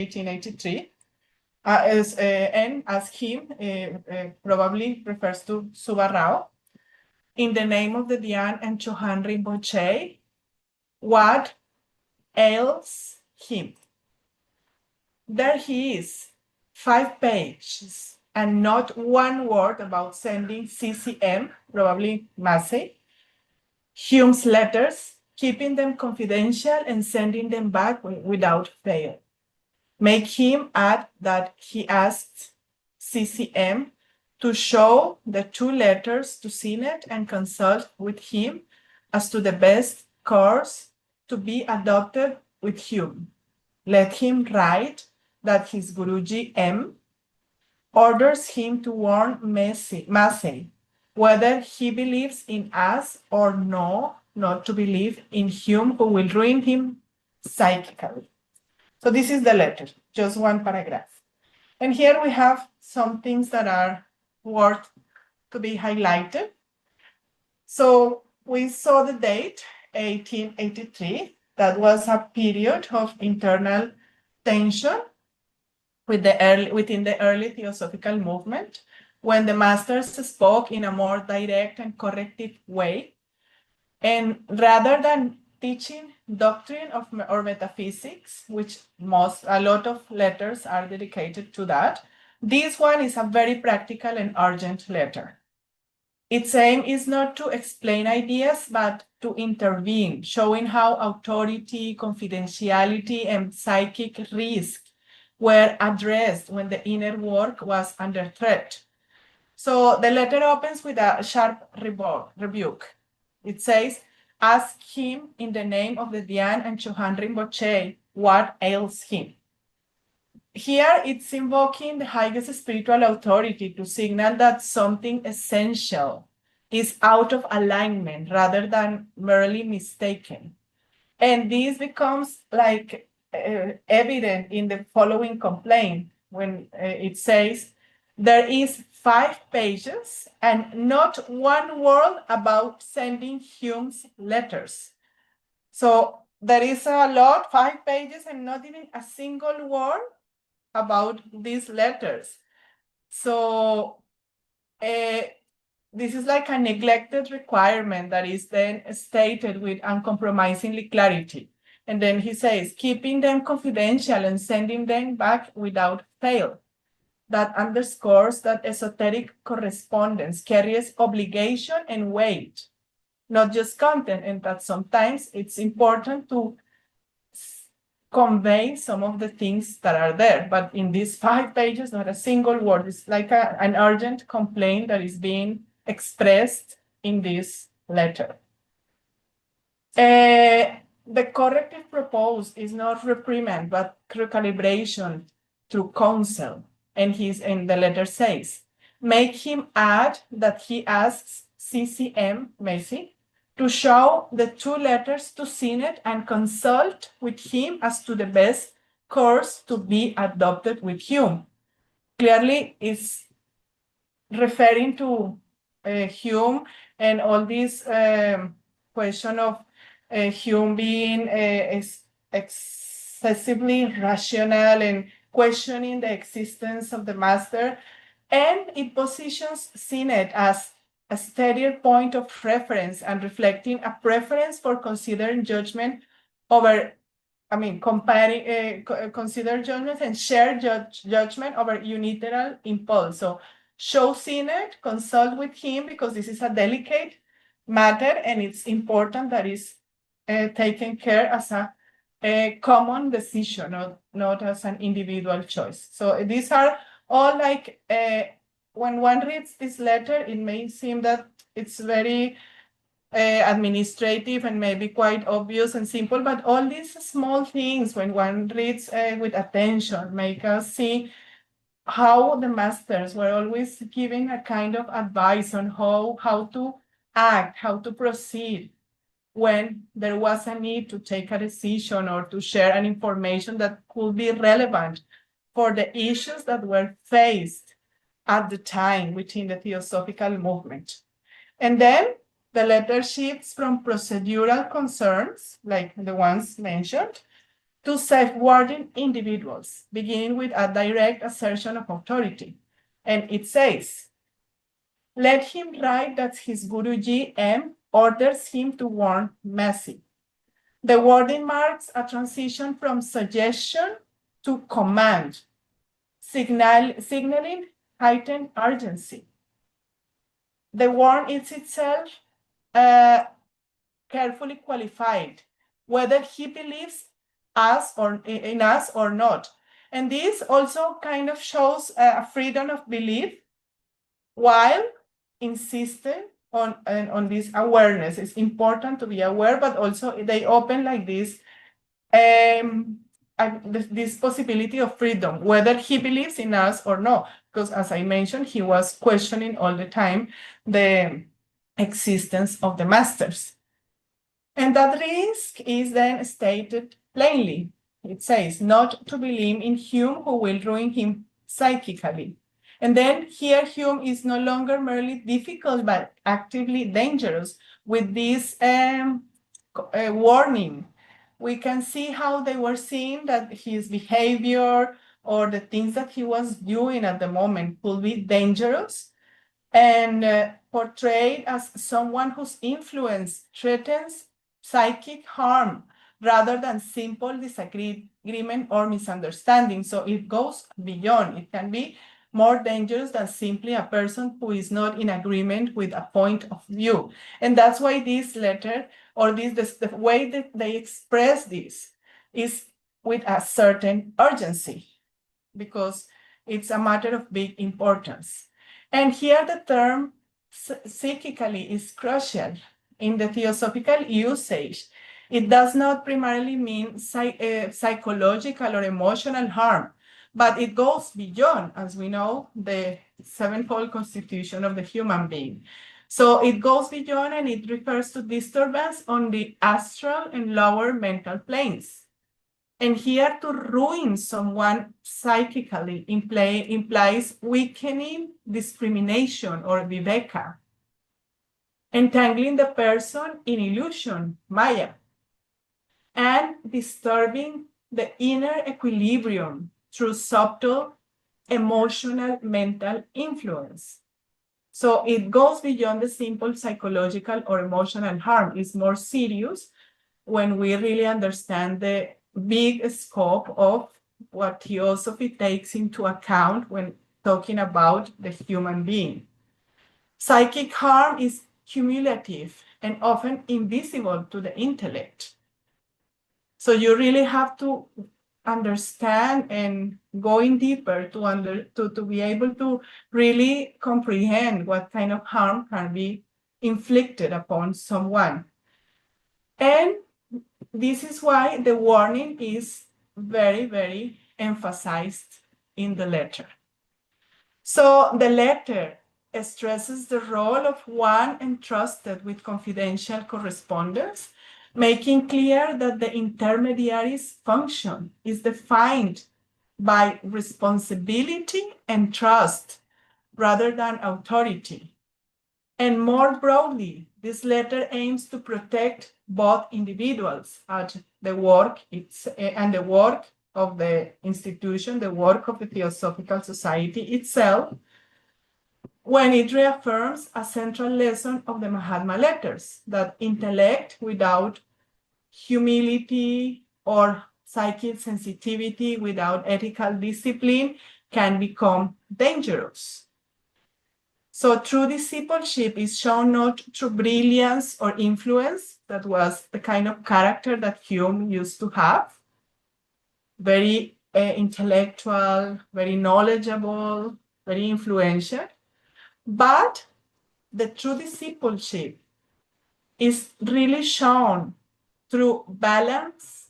1883. And as him probably refers to Subarrao. In the name of the Dian and Chohan Rinpoche, what ails him? There he is, 5 pages, and not one word about sending CCM, probably Massey, Hume's letters, keeping them confidential and sending them back without fail. Make him add that he asked CCM to show the 2 letters to Synod and consult with him as to the best course to be adopted with Hume. Let him write that his Guruji M orders him to warn Massey whether he believes in us or no, not to believe in Hume, who will ruin him psychically. So this is the letter, just one paragraph. And here we have some things that are worth to be highlighted. So we saw the date, 1883. That was a period of internal tension within the early Theosophical movement, when the masters spoke in a more direct and corrective way. And rather than teaching doctrine or metaphysics, which a lot of letters are dedicated to that, this one is a very practical and urgent letter. Its aim is not to explain ideas, but to intervene, showing how authority, confidentiality, and psychic risk were addressed when the inner work was under threat. So the letter opens with a sharp rebuke. It says, ask him in the name of the Dian and Chohan Rinpoche what ails him. Here it's invoking the highest spiritual authority to signal that something essential is out of alignment rather than merely mistaken. And this becomes like evident in the following complaint when it says, there is 5 pages and not one word about sending Hume's letters. So there is a lot, 5 pages, and not even a single word about these letters. So this is like a neglected requirement that is then stated with uncompromisingly clarity. And then he says, keeping them confidential and sending them back without fail. That underscores that esoteric correspondence carries obligation and weight, not just content, and that sometimes it's important to convey some of the things that are there. But in these 5 pages, not a single word. It's like an urgent complaint that is being expressed in this letter. The corrective proposed is not reprimand, but recalibration through counsel. And the letter says, make him add that he asks CCM, Massey, to show the 2 letters to Synod and consult with him as to the best course to be adopted with Hume. Clearly, it's referring to Hume and all this question of Hume being excessively rational and questioning the existence of the master, and it positions Synod as a steadier point of reference and reflecting a preference for considering judgment over, consider judgment and share judgment over unilateral impulse. So show Synod, consult with him, because this is a delicate matter and it's important that is taken care as a common decision, not as an individual choice. So these are all like, when one reads this letter, it may seem that it's very administrative and maybe quite obvious and simple, but all these small things, when one reads with attention, make us see how the masters were always giving a kind of advice on how to act, how to proceed when there was a need to take a decision or to share an information that could be relevant for the issues that were faced at the time within the Theosophical movement. And then the letter shifts from procedural concerns, like the ones mentioned, to safeguarding individuals, beginning with a direct assertion of authority. And it says, let him write that his Guruji M orders him to warn Messi. The wording marks a transition from suggestion to command, signaling heightened urgency. The warn is itself carefully qualified, whether he believes us or in us or not. And this also kind of shows a freedom of belief while insisting on this awareness. It's important to be aware, but also they open like this this possibility of freedom, whether he believes in us or not. Because as I mentioned, he was questioning all the time the existence of the masters. And that risk is then stated plainly. It says, not to believe in Hume who will ruin him psychically. And then here Hume is no longer merely difficult, but actively dangerous. With this warning, we can see how they were seeing that his behavior or the things that he was doing at the moment could be dangerous and portrayed as someone whose influence threatens psychic harm rather than simple disagreement or misunderstanding. So it goes beyond. It can be more dangerous than simply a person who is not in agreement with a point of view. And that's why this letter, or the way that they express this, is with a certain urgency, because it's a matter of big importance. And here the term psychically is crucial. In the theosophical usage, it does not primarily mean psychological or emotional harm, but it goes beyond, as we know, the sevenfold constitution of the human being. So it goes beyond, and it refers to disturbance on the astral and lower mental planes. And here, to ruin someone psychically implies weakening discrimination or viveka, entangling the person in illusion, maya, and disturbing the inner equilibrium through subtle emotional mental influence. So it goes beyond the simple psychological or emotional harm. It's more serious when we really understand the big scope of what theosophy takes into account when talking about the human being. Psychic harm is cumulative and often invisible to the intellect. So you really have to understand and going deeper to be able to really comprehend what kind of harm can be inflicted upon someone. And this is why the warning is very, very emphasized in the letter. So the letter stresses the role of one entrusted with confidential correspondence, making clear that the intermediary's function is defined by responsibility and trust rather than authority. And more broadly, this letter aims to protect both individuals at the work and the work of the institution, the work of the Theosophical Society itself, when it reaffirms a central lesson of the Mahatma letters, that intellect without humility or psychic sensitivity without ethical discipline can become dangerous. So true discipleship is shown not through brilliance or influence, that was the kind of character that Hume used to have, very intellectual, very knowledgeable, very influential, but the true discipleship is really shown through balance,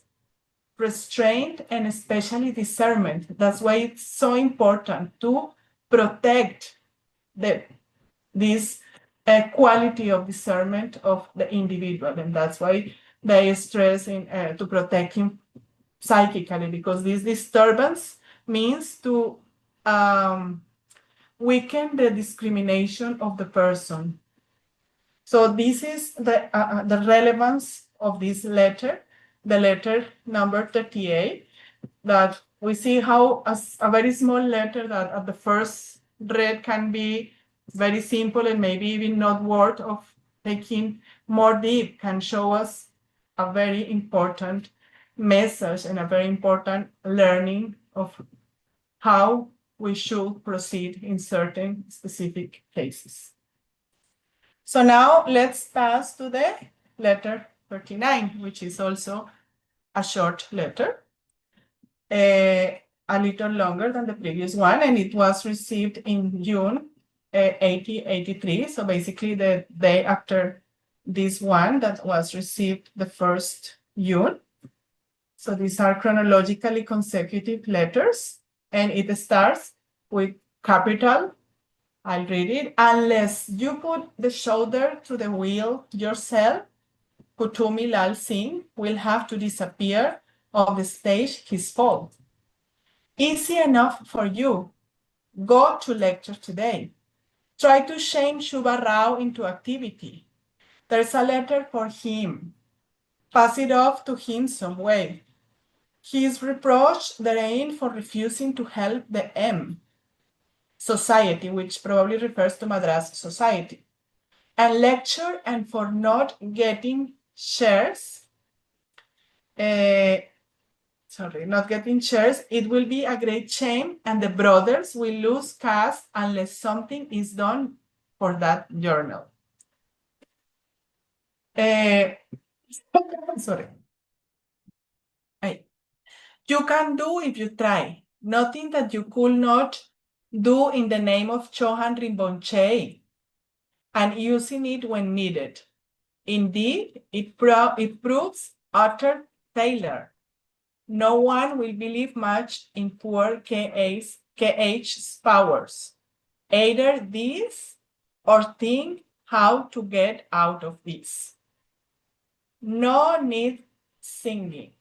restraint, and especially discernment. That's why it's so important to protect this quality of discernment of the individual. And that's why they stress to protect him psychically, because this disturbance means to weaken the discrimination of the person. So this is the relevance of this letter. the letter number 38, that we see how a very small letter that at the first read can be very simple and maybe even not worth of taking more deep, can show us a very important message and a very important learning of how we should proceed in certain specific cases. So now let's pass to the letter 39, which is also a short letter, a little longer than the previous one, and it was received in June 1883. So basically the day after this one that was received the first June. So these are chronologically consecutive letters, and it starts with capital. I'll read it. Unless you put the shoulder to the wheel yourself, Kutumi Lal Singh will have to disappear off the stage his fault. Easy enough for you. Go to lecture today. Try to shame Shubha Rao into activity. There's a letter for him. Pass it off to him some way. He is reproached therein for refusing to help the M society, which probably refers to Madras society, and lecture, and for not getting shares. Not getting shares, it will be a great shame, and the brothers will lose caste unless something is done for that journal. Sorry. You can do if you try, nothing that you could not do in the name of Chohan Rinpoche, and using it when needed. Indeed, it proves utter failure. No one will believe much in poor KH's powers. Either this or think how to get out of this. No need signing,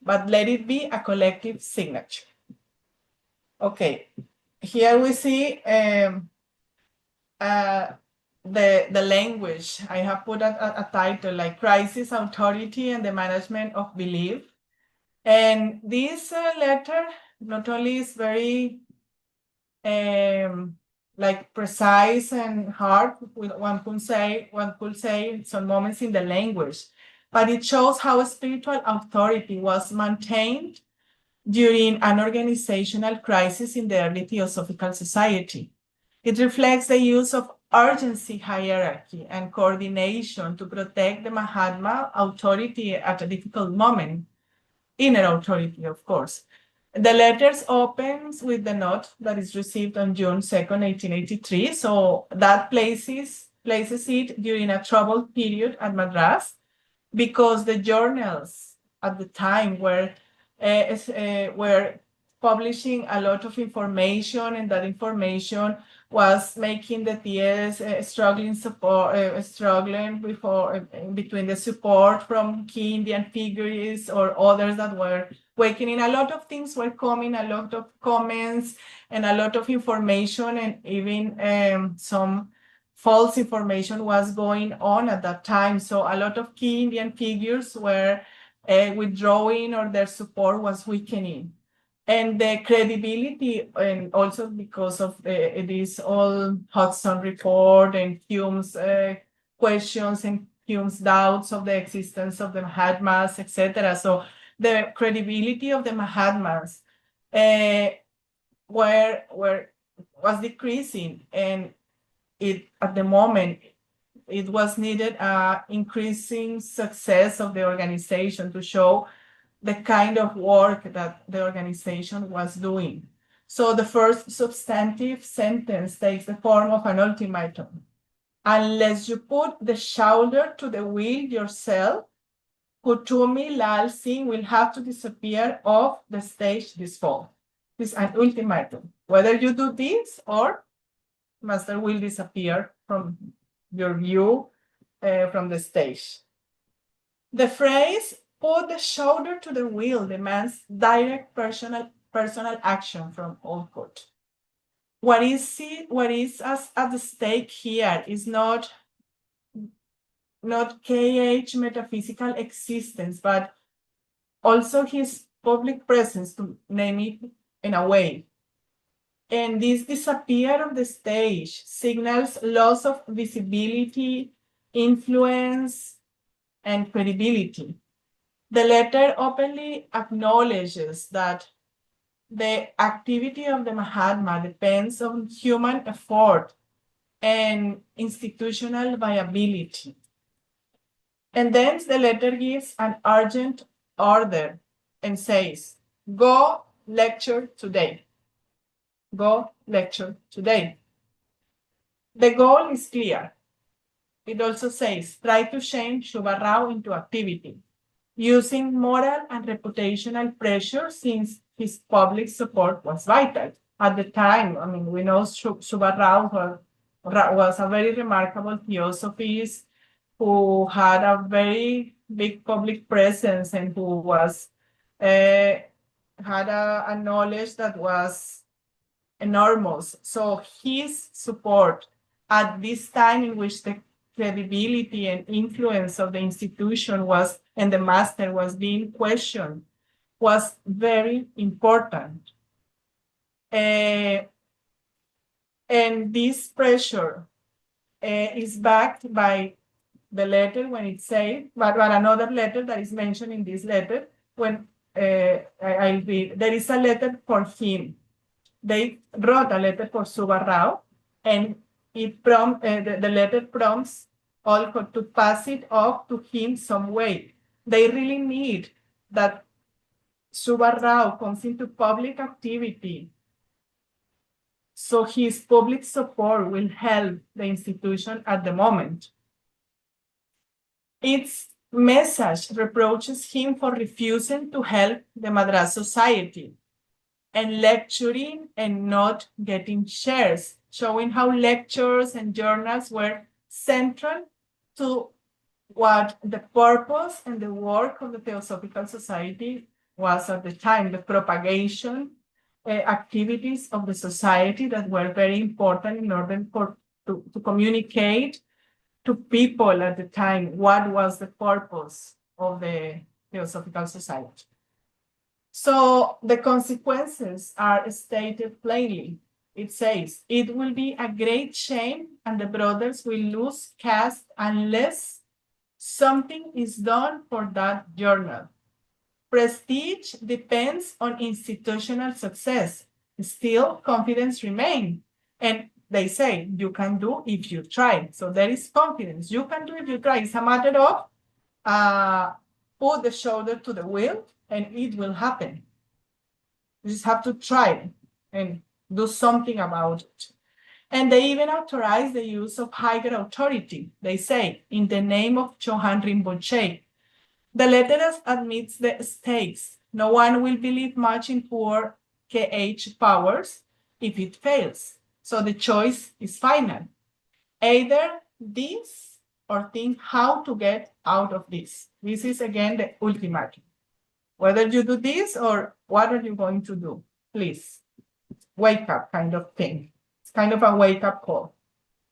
but let it be a collective signature. Okay, here we see the language. I have put a title like Crisis, Authority, and the Management of Belief. And this letter not only is very like precise and hard, one could say in some moments in the language, but it shows how spiritual authority was maintained during an organizational crisis in the early Theosophical Society. It reflects the use of urgency hierarchy and coordination to protect the Mahatma authority at a difficult moment, inner authority, of course. The letters opens with the note that is received on June 2nd, 1883. So that places it during a troubled period at Madras, because the journals at the time were publishing a lot of information, and that information was making the TS struggling between the support from key Indian figures or others that were awakening. A lot of things were coming, a lot of comments and a lot of information, and even some false information was going on at that time. So a lot of key Indian figures were withdrawing, or their support was weakening. And the credibility, and also because of this all Hudson report and Hume's questions and Hume's doubts of the existence of the Mahatmas, etc. So the credibility of the Mahatmas was decreasing, and at the moment it was needed increasing success of the organization to show the kind of work that the organization was doing. So the first substantive sentence takes the form of an ultimatum. Unless you put the shoulder to the wheel yourself, Kutumi Lal Singh will have to disappear off the stage this fall. This is an ultimatum. Whether you do this, or Master will disappear from your view, from the stage. The phrase "put the shoulder to the wheel" demands direct personal action from Olcott. What is at the stake here is not not KH metaphysical existence, but also his public presence, to name it in a way. And this disappear of the stage signals loss of visibility, influence, and credibility. The letter openly acknowledges that the activity of the Mahatma depends on human effort and institutional viability. And then the letter gives an urgent order and says, go lecture today. Go lecture today. The goal is clear. It also says, try to change Subha Rao into activity, using moral and reputational pressure since his public support was vital. At the time, I mean, we know Subha Rao was a very remarkable theosophist who had a very big public presence and who was had a knowledge that was enormous. So his support at this time in which the credibility and influence of the institution was and the master was being questioned was very important. And this pressure is backed by the letter when it says, but another letter that is mentioned in this letter, when I'll read, there is a letter for him. They wrote a letter for Subha Rao, and the letter prompts all to pass it off to him some way. They really need that Subha Rao comes into public activity, so his public support will help the institution at the moment. Its message reproaches him for refusing to help the Madras society and lecturing and not getting shares, showing how lectures and journals were central to what the purpose and the work of the Theosophical Society was at the time, the propagation activities of the society that were very important in order to communicate to people at the time what was the purpose of the Theosophical Society. So the consequences are stated plainly. It says, it will be a great shame and the brothers will lose caste unless something is done for that journal. Prestige depends on institutional success. Still, confidence remains. And they say, you can do if you try. So there is confidence. You can do if you try. It's a matter of put the shoulder to the wheel and it will happen. You just have to try and do something about it. And they even authorize the use of higher authority. They say, in the name of Chohan Rinpoche. The letter admits the stakes. No one will believe much in poor KH powers if it fails. So the choice is final. Either this or think how to get out of this. This is again the ultimatum. Whether you do this or what are you going to do? Please, wake up kind of thing. It's kind of a wake-up call.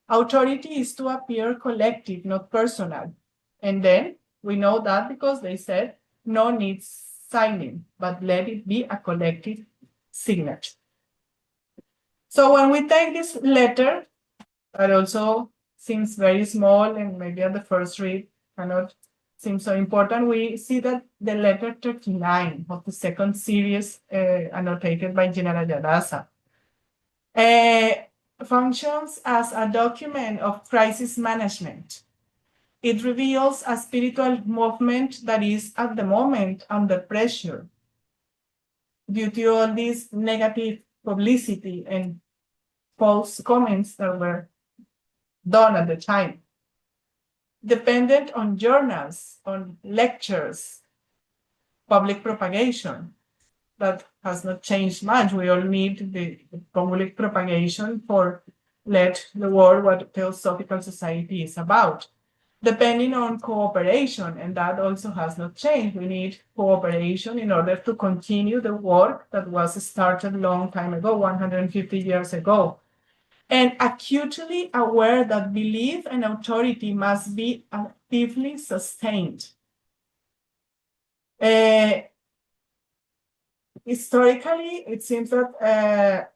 Authority is to appear collective, not personal. And then we know that because they said no needs signing, but let it be a collective signature. So when we take this letter, that also seems very small and maybe at the first read cannot seem so important, we see that the letter 39 of the second series annotated by General Yadasa functions as a document of crisis management. It reveals a spiritual movement that is at the moment under pressure due to all this negative publicity and false comments that were done at the time. Dependent on journals, on lectures, public propagation. That has not changed much. We all need the public propagation for let the world what Theosophical Society is about. Depending on cooperation, and that also has not changed. We need cooperation in order to continue the work that was started a long time ago, 150 years ago. and acutely aware that belief and authority must be actively sustained. Historically, it seems that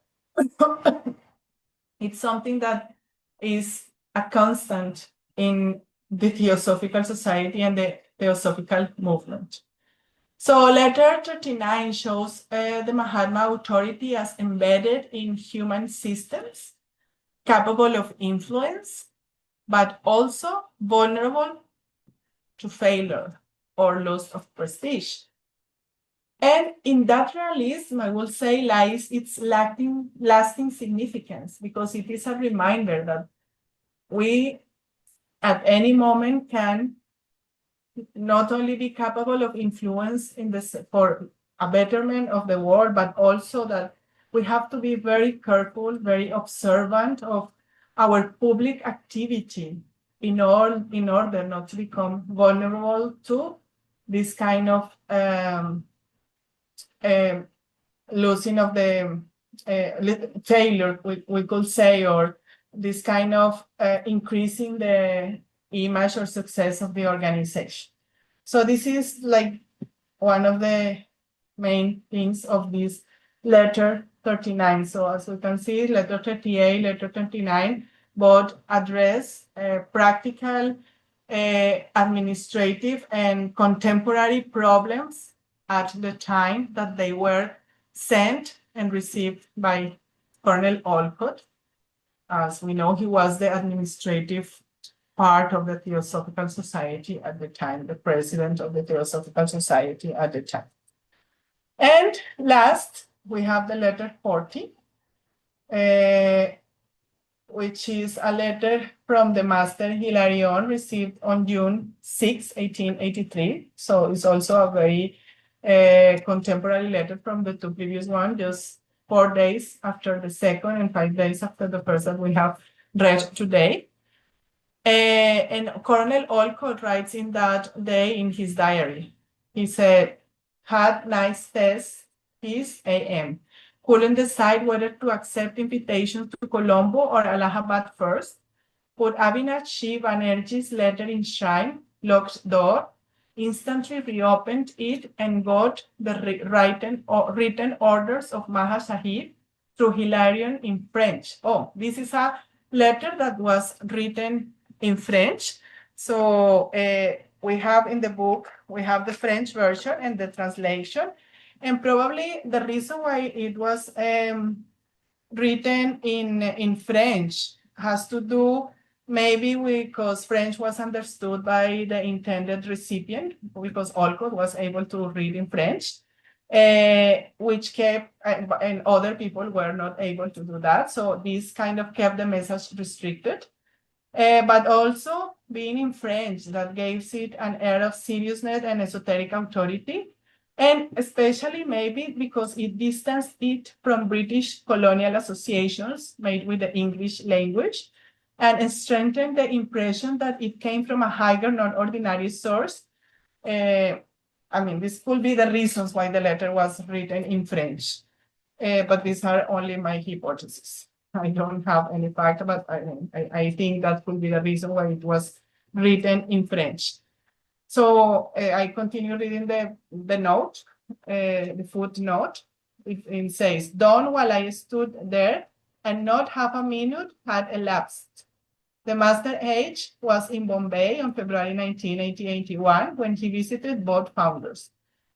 it's something that is a constant in the Theosophical Society and the Theosophical movement. So letter 39 shows the Mahatma authority as embedded in human systems, capable of influence, but also vulnerable to failure or loss of prestige. And in that realism, I will say, lies its lasting significance, because it is a reminder that we at any moment can not only be capable of influence for a betterment of the world, but also that we have to be very careful, very observant of our public activity in order not to become vulnerable to this kind of losing of the failure, we could say, or this kind of increasing the image or success of the organization. So this is like one of the main things of this letter 39. So as we can see, letter 38, letter 39, both address practical, administrative, and contemporary problems at the time that they were sent and received by Colonel Olcott. As we know, he was the administrative part of the Theosophical Society at the time, the president of the Theosophical Society at the time. And last, we have the letter 40, which is a letter from the Master Hilarion received on June 6, 1883. So it's also a very contemporary letter from the two previous ones, just 4 days after the second and 5 days after the first that we have read today. And Colonel Olcott writes in that day in his diary. He said, had nice test, peace AM. Couldn't decide whether to accept invitations to Colombo or Allahabad first. Put Avinath Shiv Banerjee's letter in shrine, locked door, instantly reopened it and got the written orders of Maha Sahib through Hilarion in French. Oh, this is a letter that was written in French. So we have in the book, we have the French version and the translation. And probably the reason why it was written in French has to do maybe because French was understood by the intended recipient, because Olcott was able to read in French, which kept, and other people were not able to do that. So this kind of kept the message restricted. But also being in French, that gives it an air of seriousness and esoteric authority. And especially maybe because it distanced it from British colonial associations made with the English language, and strengthened the impression that it came from a higher, non-ordinary source. I mean, this could be the reasons why the letter was written in French, but these are only my hypotheses. I don't have any fact, but I think that could be the reason why it was written in French. So I continue reading the note, the footnote. It says, "Done while I stood there, and not half a minute had elapsed. The Master H was in Bombay on February 19, 1881, when he visited both founders.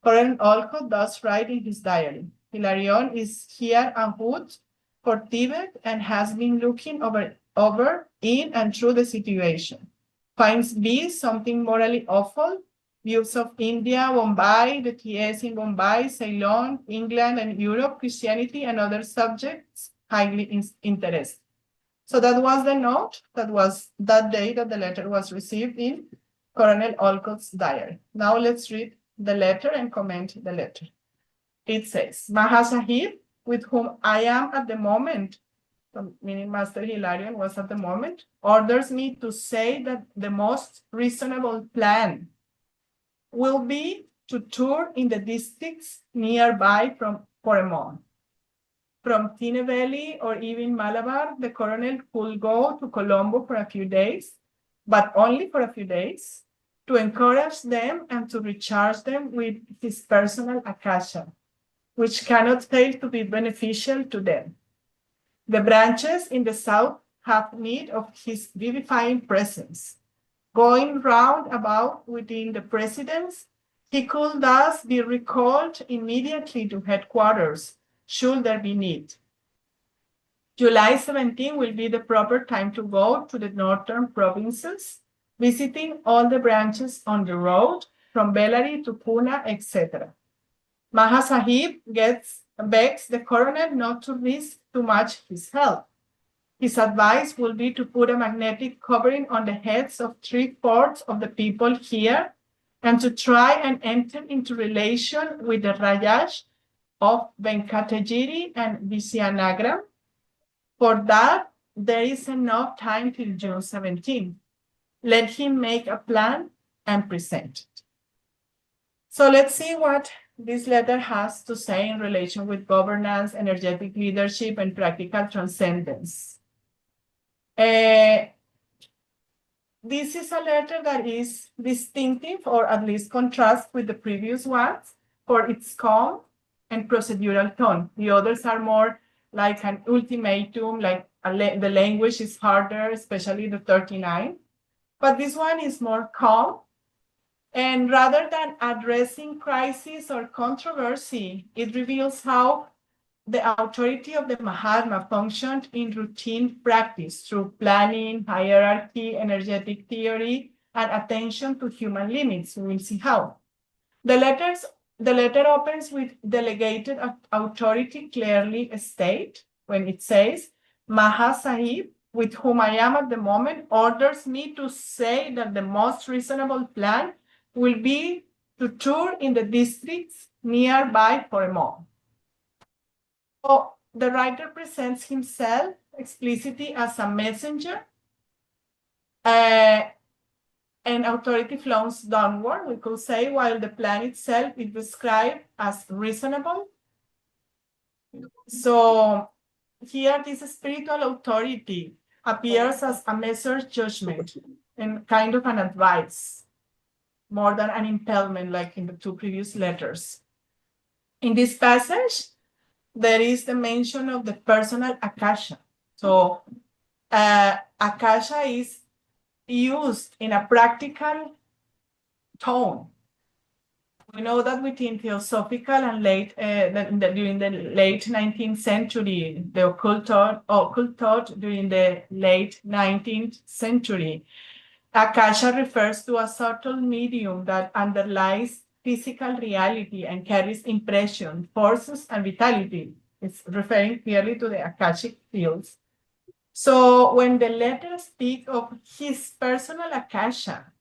Colonel Olcott does write in his diary, Hilarion is here en route for Tibet and has been looking over in and through the situation. Finds B something morally awful, views of India, Bombay, the TS in Bombay, Ceylon, England, and Europe, Christianity, and other subjects highly interesting." So that was the note, that was that day that the letter was received in Colonel Olcott's diary. Now let's read the letter and comment the letter. It says, "Maha Sahib, with whom I am at the moment," meaning Master Hilarion was at the moment, "orders me to say that the most reasonable plan will be to tour in the districts nearby for a month. from Tinebelly or even Malabar, the colonel could go to Colombo for a few days, but only for a few days, to encourage them and to recharge them with his personal akasha, which cannot fail to be beneficial to them. The branches in the south have need of his vivifying presence. Going round about within the presidents, he could thus be recalled immediately to headquarters, should there be need. July 17 will be the proper time to go to the northern provinces, visiting all the branches on the road from Bellary to Pune, etc. Maha Sahib begs the colonel not to risk too much his health. His advice will be to put a magnetic covering on the heads of 3/4 of the people here and to try and enter into relation with the Rajash of Venkatagiri and Vizianagaram. For that, there is enough time till June 17. Let him make a plan and present it. So let's see what this letter has to say in relation with governance, energetic leadership, and practical transcendence. This is a letter that is distinctive, or at least contrasts with the previous ones, for its calm and procedural tone. The others are more like an ultimatum, like the language is harder, especially the 39. But this one is more calm. And rather than addressing crisis or controversy, it reveals how the authority of the Mahatma functioned in routine practice through planning, hierarchy, energetic theory, and attention to human limits. We will see how. The letter opens with delegated authority clearly state when it says, Maha Sahib, with whom I am at the moment, orders me to say that the most reasonable plan will be to tour in the districts nearby for a month. So the writer presents himself explicitly as a messenger, and authority flows downward, we could say, while the plan itself is described as reasonable. So here, this spiritual authority appears as a measured judgment and kind of an advice, more than an impellment like in the two previous letters. In this passage, there is the mention of the personal akasha. So akasha is used in a practical tone. We know that within theosophical and during the late 19th century, the occult thought during the late 19th century, akasha refers to a subtle medium that underlies physical reality and carries impression, forces, and vitality. It's referring clearly to the akashic fields. So when the letters speak of his personal akasha,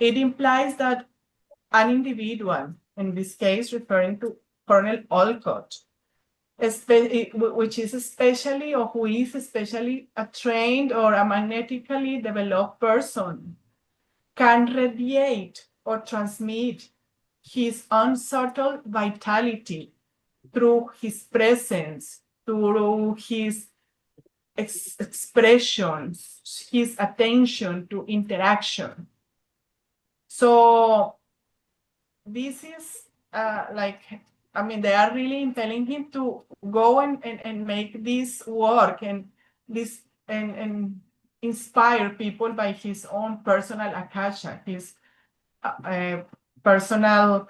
it implies that an individual, in this case referring to Colonel Olcott, which is especially, or who is especially a trained or a magnetically developed person, can radiate or transmit his unsubtle vitality through his presence, through his expressions, his attention to interaction. So this is they are really impelling him to go and make this work and inspire people by his own personal akasha, his personal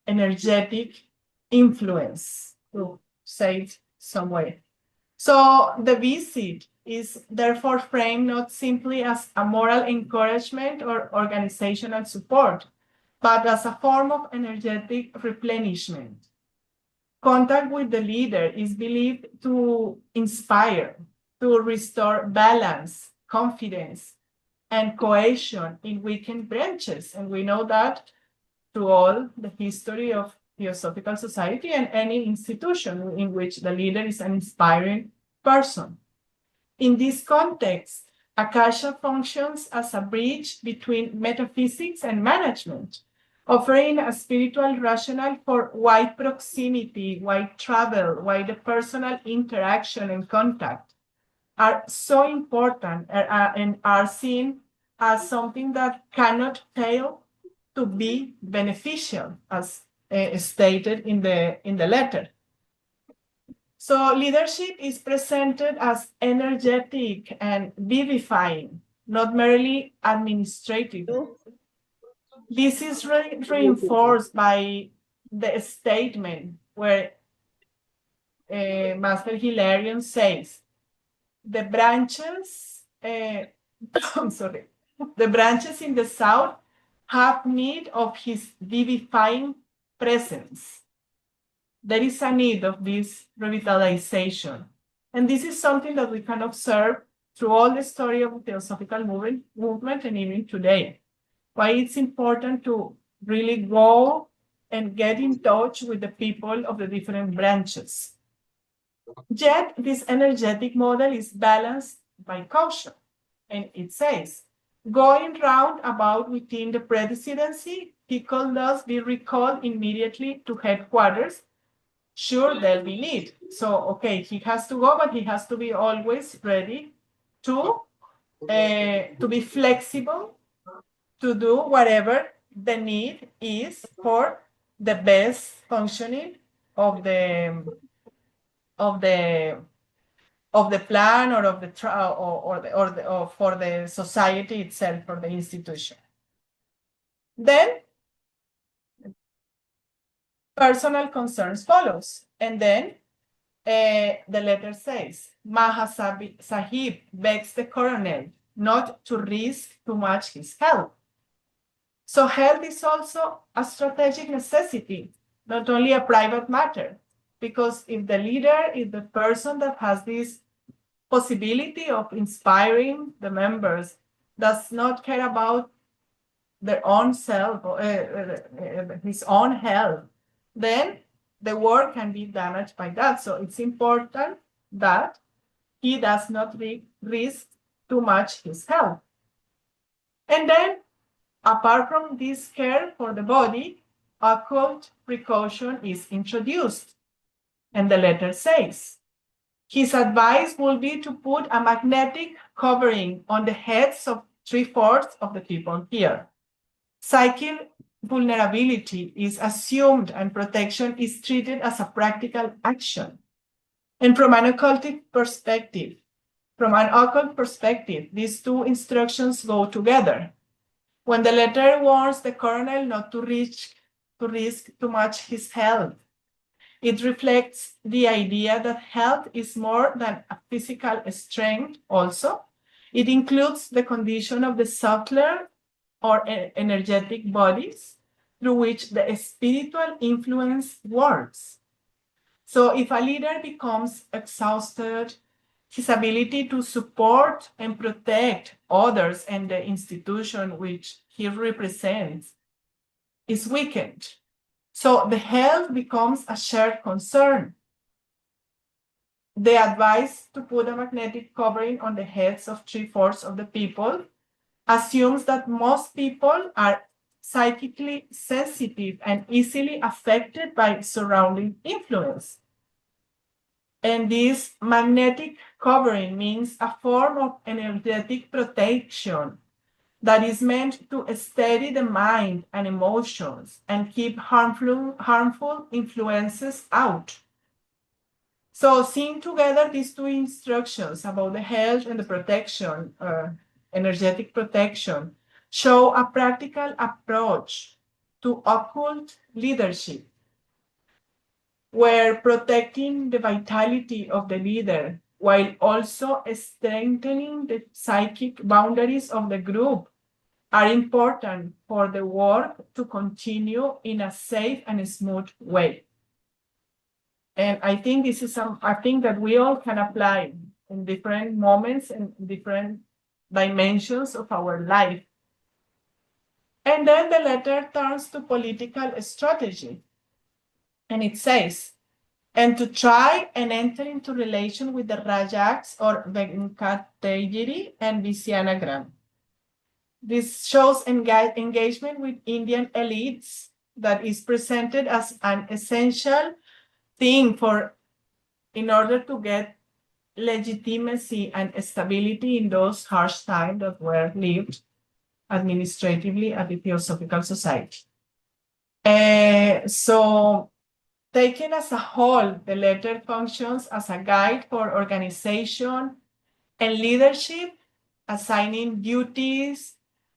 energetic influence, to say it some way. So the visit is therefore framed not simply as a moral encouragement or organizational support, but as a form of energetic replenishment. Contact with the leader is believed to inspire, to restore balance, confidence, and cohesion in weakened branches. And we know that through all the history of Theosophical Society and any institution in which the leader is an inspiring person. In this context, akasha functions as a bridge between metaphysics and management, offering a spiritual rationale for why proximity, why travel, why the personal interaction and contact are so important and are seen as something that cannot fail to be beneficial, as stated in the letter. So leadership is presented as energetic and vivifying, not merely administrative. This is reinforced by the statement where Master Hilarion says, the branches, I'm sorry, the branches in the south have need of his vivifying presence. There is a need of this revitalization. And this is something that we can observe through all the story of the theosophical movement and even today. Why it's important to really go and get in touch with the people of the different branches. Yet, this energetic model is balanced by caution. And it says, going round about within the presidency, he could thus be recalled immediately to headquarters. Sure, there'll be need. So, okay, he has to go, but he has to be always ready to be flexible, to do whatever the need is for the best functioning of the plan or of the or for the society itself, for the institution. Then personal concerns follows, and then the letter says, Sahib begs the colonel not to risk too much his health. So health is also a strategic necessity, not only a private matter, because if the leader is the person that has this possibility of inspiring the members, does not care about their own self, his own health, then the work can be damaged by that. So it's important that he does not risk too much his health. And then, apart from this care for the body, occult precaution is introduced. And the letter says, his advice will be to put a magnetic covering on the heads of 3/4 of the people here. Psychic vulnerability is assumed and protection is treated as a practical action. And from an occult perspective, these two instructions go together. When the letter warns the colonel not to risk too much his health, it reflects the idea that health is more than a physical strength also. It includes the condition of the subtler or energetic bodies through which the spiritual influence works. So if a leader becomes exhausted, his ability to support and protect others and the institution which he represents is weakened. So the health becomes a shared concern. The advice to put a magnetic covering on the heads of 3/4 of the people assumes that most people are psychically sensitive and easily affected by surrounding influence. And this magnetic covering means a form of energetic protection that is meant to steady the mind and emotions and keep harmful influences out. So seeing together these two instructions about the health and the protection, energetic protection, show a practical approach to occult leadership, where protecting the vitality of the leader while also strengthening the psychic boundaries of the group are important for the work to continue in a safe and smooth way. And I think this is a thing that we all can apply in different moments and different dimensions of our life. And then the letter turns to political strategy. And it says, and to try and enter into relation with the Rajaks or Venkatagiri and Vizianagram. This shows engagement with Indian elites that is presented as an essential thing in order to get legitimacy and stability in those harsh times that were lived administratively at the Theosophical Society. So taken as a whole, the letter functions as a guide for organization and leadership, assigning duties,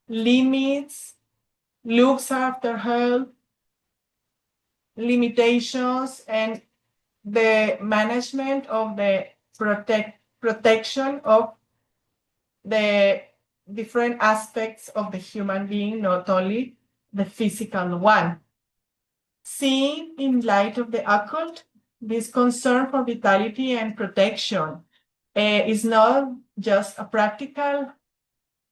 limits, looks after health, limitations, and the management of the protection of the different aspects of the human being, not only the physical one. Seen in light of the occult, this concern for vitality and protection is not just a practical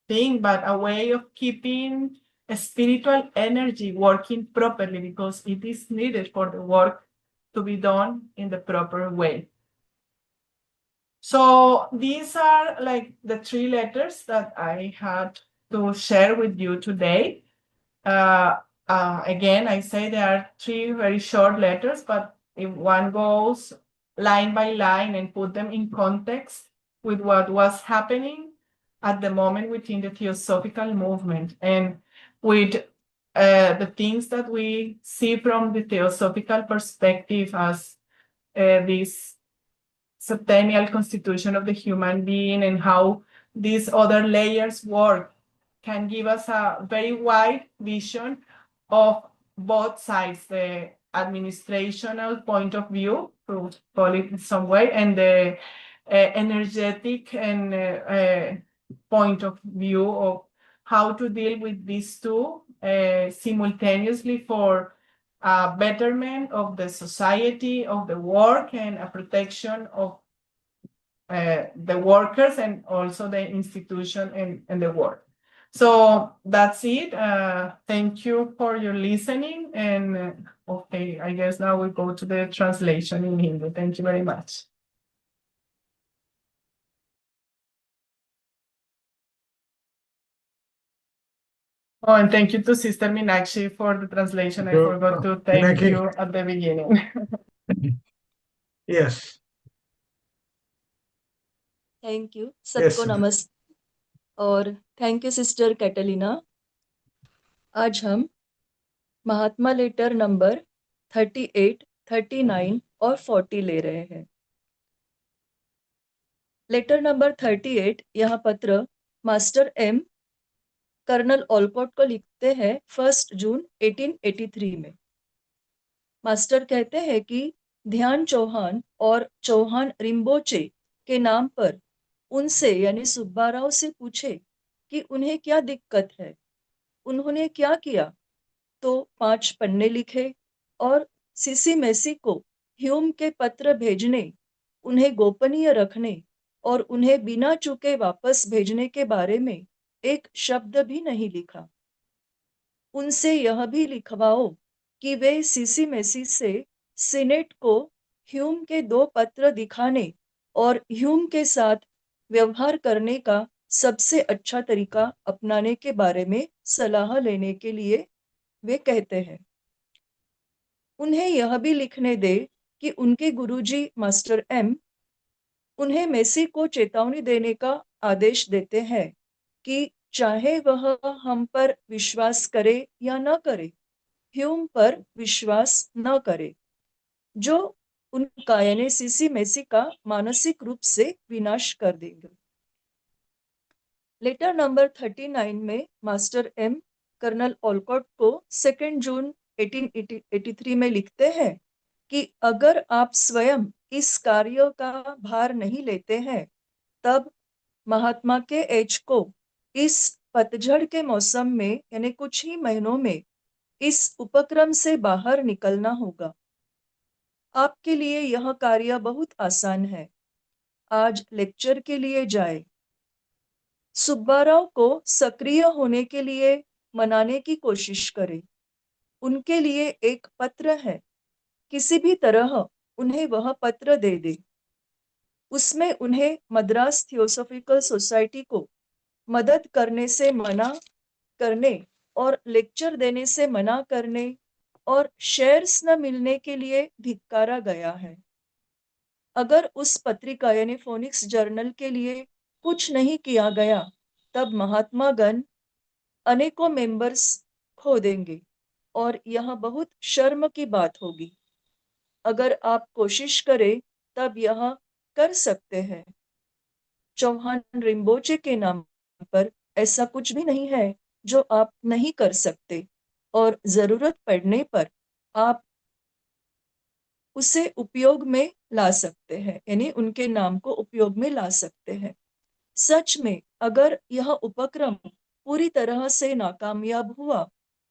thing, but a way of keeping a spiritual energy working properly, because it is needed for the work to be done in the proper way. So these are like the 3 letters that I had to share with you today. Again, I say there are 3 very short letters, but if one goes line by line and put them in context with what was happening at the moment within the Theosophical movement and with the things that we see from the Theosophical perspective as this centennial constitution of the human being and how these other layers work, can give us a very wide vision of both sides, the administrational point of view, to call it in some way, and the energetic and point of view of how to deal with these two simultaneously for a betterment of the society, of the work, and a protection of the workers and also the institution and the work. So that's it. Thank you for your listening. And okay, I guess now we go to the translation in Hindi. Thank you very much. Oh, and thank you to Sister Minakshi for the translation. I forgot to thank Minakshi. you at the beginning. Yes. Thank you Yes. सबको नमस्ते और thank you sister Catalina. आज हम महात्मा letter number 38, 39 और 40 ले रहे हैं। Letter number 38, यह पत्र मास्टर एम कर्नल ओलकॉट को लिखते हैं 1 जून 1883 में। मास्टर कहते हैं कि ध्यान चौहान और चौहान रिम्बोचे के नाम पर उनसे यानी सुब्बाराव से पूछे कि उन्हें क्या दिक्कत है। उन्होंने क्या किया? तो 5 पन्ने लिखे और सीसी मेसी को ह्यूम के पत्र भेजने, उन्हें गोपनीय रखने और उन्हें बिना चूके वापस भेजने के बारे में एक शब्द भी नहीं लिखा। उनसे यह भी लिखवाओ कि वे सीसी मेसी से सीनेट को ह्यूम के 2 पत्र दिखाने और ह्यूम के साथ व्यवहार करने का सबसे अच्छा तरीका अपनाने के बारे में सलाह लेने के लिए वे कहते हैं। उन्हें यह भी लिखने दे कि उनके गुरुजी मास्टर एम उन्हें मेसी को चेतावनी देने का आदेश देते हैं कि चाहे वह हम पर विश्वास करे या न करे, ह्यूम पर विश्वास न करे, जो उनका यानी सीसी मेसी का मानसिक रूप से विनाश कर देंगे। लेटर नंबर 39 में मास्टर एम कर्नल ओलकॉट को 2 जून 1883 में लिखते हैं कि अगर आप स्वयं इस कार्य का भार नहीं लेते हैं, तब महात्मा के एज को इस पतझड़ के मौसम में यानी कुछ ही महीनों में इस उपक्रम से बाहर निकलना होगा। आपके लिए यह कार्य बहुत आसान है। आज लेक्चर के लिए जाए। सुब्बाराव को सक्रिय होने के लिए मनाने की कोशिश करें। उनके लिए एक पत्र है, किसी भी तरह उन्हें वह पत्र दे दे। उसमें उन्हें मद्रास थियोसॉफिकल सोसाइटी को मदद करने से मना करने और लेक्चर देने से मना करने और शेयर्स न मिलने के लिए धिक्कारा गया है। अगर उस पत्रिका यानी फोनिक्स जर्नल के लिए कुछ नहीं किया गया, तब महात्मा गण अनेकों मेंबर्स खो देंगे और यह बहुत शर्म की बात होगी। अगर आप कोशिश करें तब यह कर सकते हैं। चौहान रिम्बोचे के नाम पर ऐसा कुछ भी नहीं है जो आप नहीं कर सकते, और जरूरत पड़ने पर आप उसे उपयोग में ला सकते हैं, यानी उनके नाम को उपयोग में ला सकते हैं। सच में अगर यह उपक्रम पूरी तरह से नाकामयाब हुआ,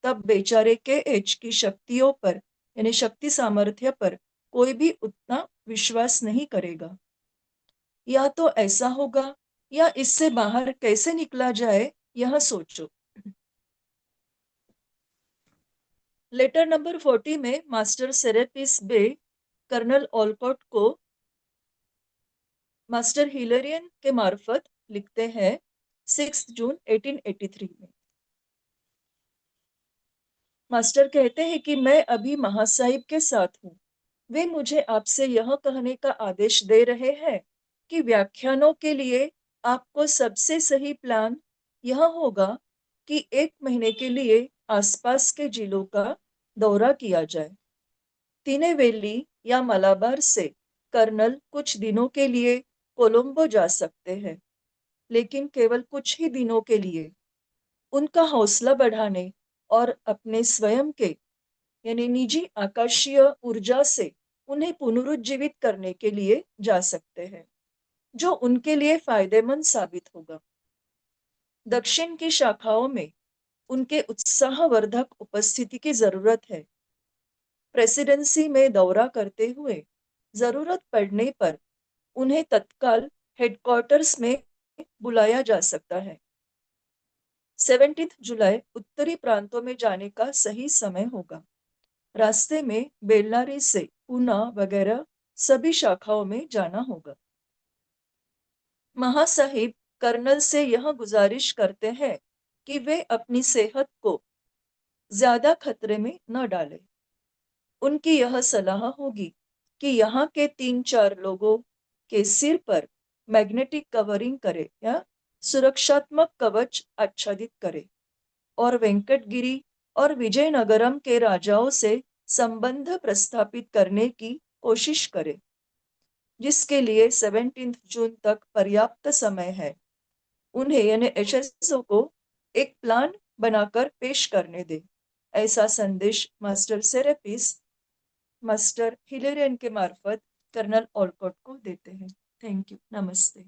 तब बेचारे के एच की शक्तियों पर यानी शक्ति सामर्थ्य पर कोई भी उतना विश्वास नहीं करेगा। या तो ऐसा होगा, या इससे बाहर कैसे निकला जाए यह सोचो। लेटर नंबर 40 में मास्टर सेरेपिस बे कर्नल ऑलकॉट को मास्टर हिलेरियन के मार्फत लिखते हैं 6 जून 1883 में। मास्टर कहते हैं कि मैं अभी महासाहिब के साथ हूँ। वे मुझे आपसे यह कहने का आदेश दे रहे हैं कि व्याख्यानों के लिए आपको सबसे सही प्लान यह होगा कि 1 महीने के लिए आसपास के जिलों का दौरा किया जाए। तिनेवेली या मलाबार से कर्नल कुछ दिनों के लिए कोलंबो जा सकते हैं, लेकिन केवल कुछ ही दिनों के लिए। उनका हौसला बढ़ाने और अपने स्वयं के यानी निजी आकाशीय ऊर्जा से उन्हें पुनरुज्जीवित करने के लिए जा सकते हैं, जो उनके लिए फायदेमंद साबित होगा। दक्षिण की शाखाओं में उनके उत्साहवर्धक उपस्थिति की जरूरत है। प्रेसिडेंसी में दौरा करते हुए जरूरत पड़ने पर उन्हें तत्काल हेडक्वार्टर्स में बुलाया जा सकता है। 17 जुलाई उत्तरी प्रांतों में जाने का सही समय होगा। रास्ते में बेल्लारी से पूना वगैरह सभी शाखाओं में जाना होगा। महासाहिब कर्नल से यह गुजारिश करते हैं कि वे अपनी सेहत को ज्यादा खतरे में न डालें। उनकी यह सलाह होगी कि यहाँ के 3-4 लोगों के सिर पर मैग्नेटिक कवरिंग करे या सुरक्षात्मक कवच आच्छादित करे, और वेंकटगिरी और विजयनगरम के राजाओं से संबंध प्रस्थापित करने की कोशिश करे, जिसके लिए 17 जून तक पर्याप्त समय है। उन्हें यानी एचएसओ को एक प्लान बनाकर पेश करने दे। ऐसा संदेश मास्टर सेरेपिस मास्टर हिलेरियन के मार्फत कर्नल ऑलकॉट को देते हैं। Thank you. नमस्ते।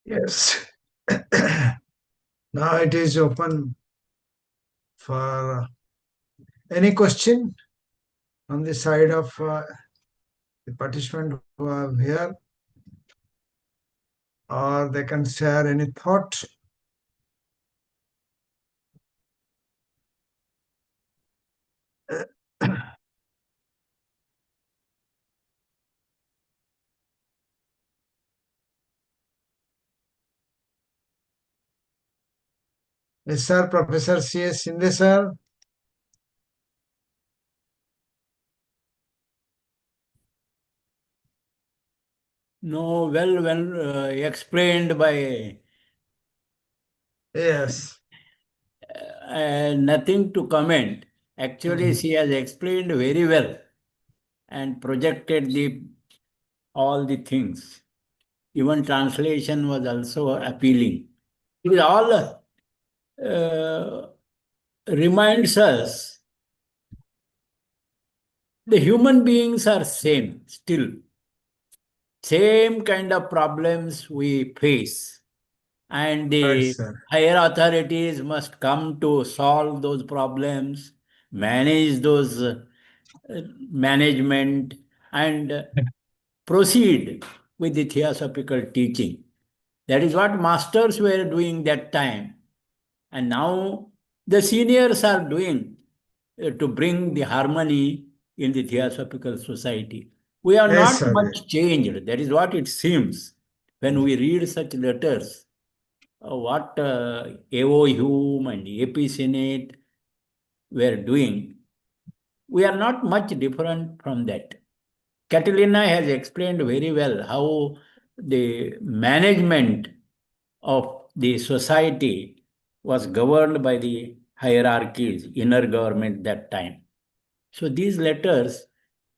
Yes. Now it is open for any question on the side of the participant who are here, or they can share any thought. Yes, sir. Professor C.S. Sinde, sir. No, well explained by. Yes. Nothing to comment. Actually, she has explained very well and projected all the things. Even translation was also appealing. It all reminds us the human beings are same still. Same kind of problems we face. And Right, the sir. higher authorities must come to solve those problems, manage those management, and proceed with the theosophical teaching. That is what masters were doing that time. And now the seniors are doing to bring the harmony in the theosophical society. We are Yes, not sir. much changed. That is what it seems when we read such letters. What AO Hume and AP Senate were doing, we are not much different from that. Catalina has explained very well how the management of the society was governed by the hierarchies, inner government that time. So these letters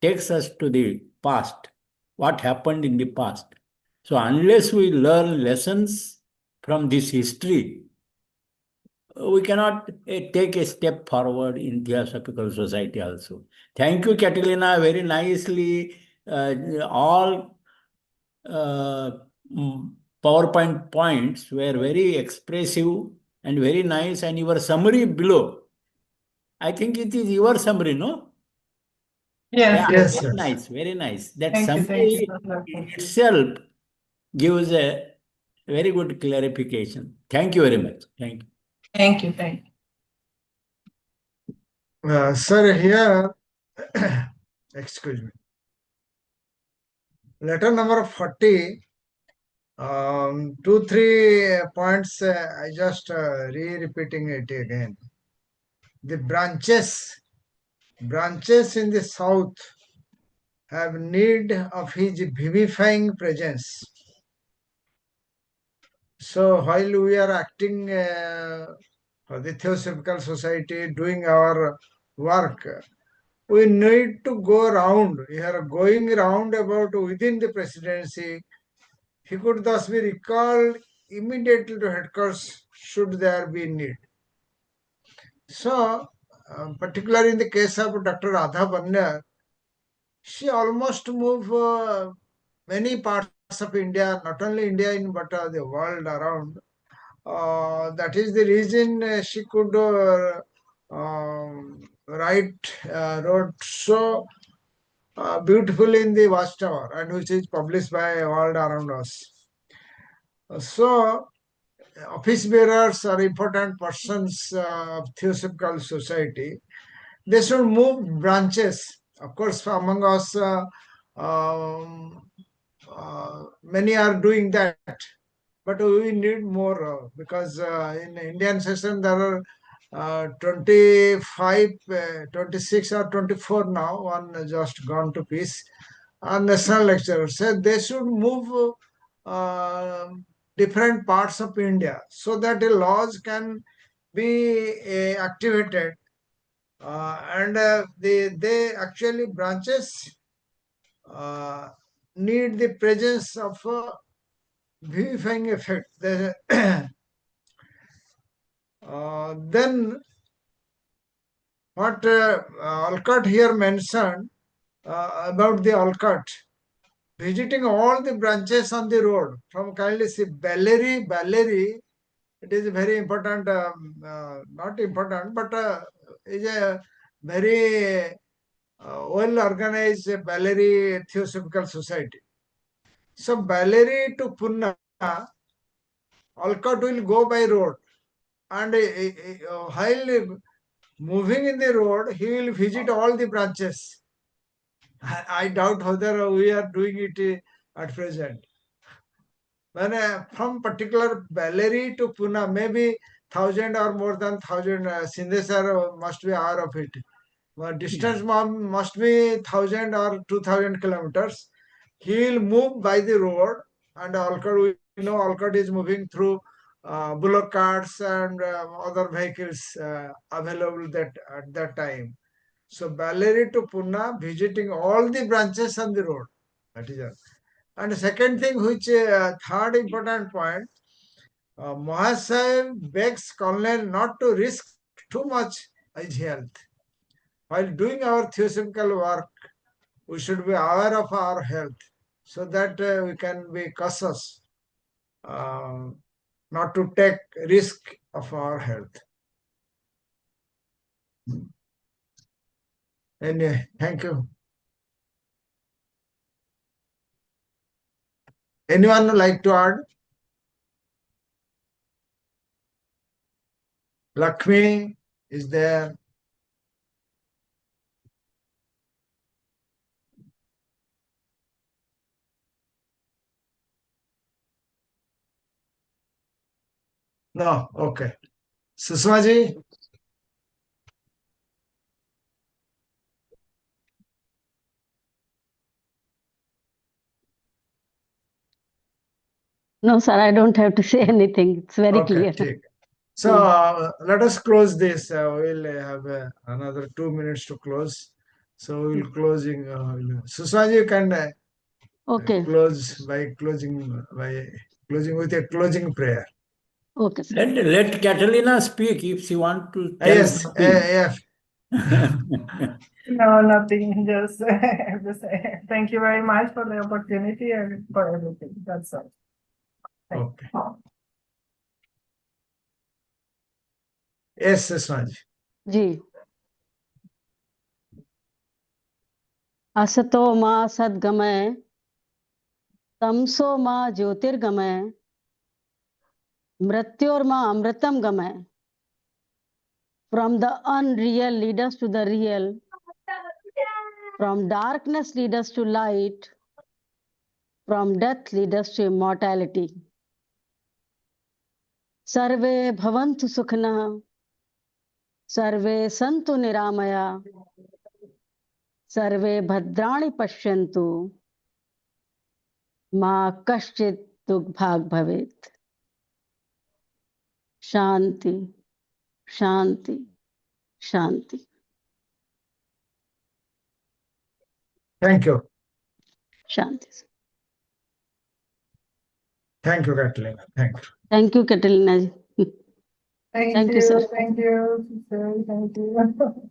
takes us to the past, what happened in the past. So unless we learn lessons from this history, we cannot take a step forward in Theosophical Society also. Thank you, Catalina, very nicely. All uh, mm, PowerPoint points were very expressive and very nice, and your summary below. I think it is your summary, no? Yes, Yeah, yes. Yes, very sir. nice, very nice. That Thank you, summary Professor. itself gives a very good clarification. Thank you very much. Thank you. Thank you, thank you. Sir, here, excuse me. Letter number 40, 2, 3 points, I just repeating it again. The branches in the south have need of his vivifying presence. So while we are acting for the Theosophical Society, doing our work, we need to go round. We are going round about within the presidency. He could thus be recalled immediately to headquarters should there be need. So, particularly in the case of Dr. Radha Banya, she almost moved many parts of India, not only India, but the world around. That is the reason she could wrote so beautifully in the Watchtower, and which is published by world around us. So, office bearers are important persons of Theosophical Society. They should move branches. Of course, among us, many are doing that, but we need more because in Indian session there are 25, 26 or 24 now. One just gone to peace. National lecturers said they should move uh, different parts of India so that the laws can be activated and they actually branches uh, need the presence of vivifying effect. Then what Alcott here mentioned about the Alcott, visiting all the branches on the road from kindly see Ballery, it is very important, not important, but is a very well organized Ballery Theosophical Society. So Ballery to Punna, Alcott will go by road, and while moving in the road, he will visit all the branches. I doubt whether we are doing it at present. When from particular Ballery to Pune, maybe 1,000 or more than 1,000, Sindesar must be aware of it. Distance must be 1,000 or 2,000 kilometers. He will move by the road, and Alcott, we know Alcott is moving through bullock carts and other vehicles available at that time. So Ballery to Pune, visiting all the branches on the road. That is all. And the second thing, which third important point, Mahasai begs Colonel not to risk too much his health. While doing our theosophical work, we should be aware of our health so that we can be cautious uh, not to take risk of our health. Anyway, thank you. Anyone would like to add? Lakshmi is there. No, okay. Susmaji? No, sir, I don't have to say anything. It's very Okay, clear. ठीक. So let us close this. We'll have another 2 minutes to close. So we'll closing. Susmaji, you can Okay. close by closing with a closing prayer. Okay, sir. Let Catalina speak if she want to tell Yes, something. yeah. No, nothing. Just thank you very much for the opportunity and for everything. That's all. Thank Okay. you. Yes, Susmaji. जी असतो मा सद्गमय तमसो मा ज्योतिर्गमय मृत्योर्मा अमृतम गमय. From the unreal lead us to the real, from darkness lead us to light, from death lead us to immortality. सर्वे भवन्तु सुखिनः, सर्वे सन्तु निरामया, सर्वे भद्राणि पश्यन्तु, मा कश्चित् दुर्भाग् भवेत्. शांति शांति शांति. Thank you. शांति. Thank you, Catalina. Thank you. Thank you Katrina ji. Thank Thank you, you. sir. Thank you. Thank you.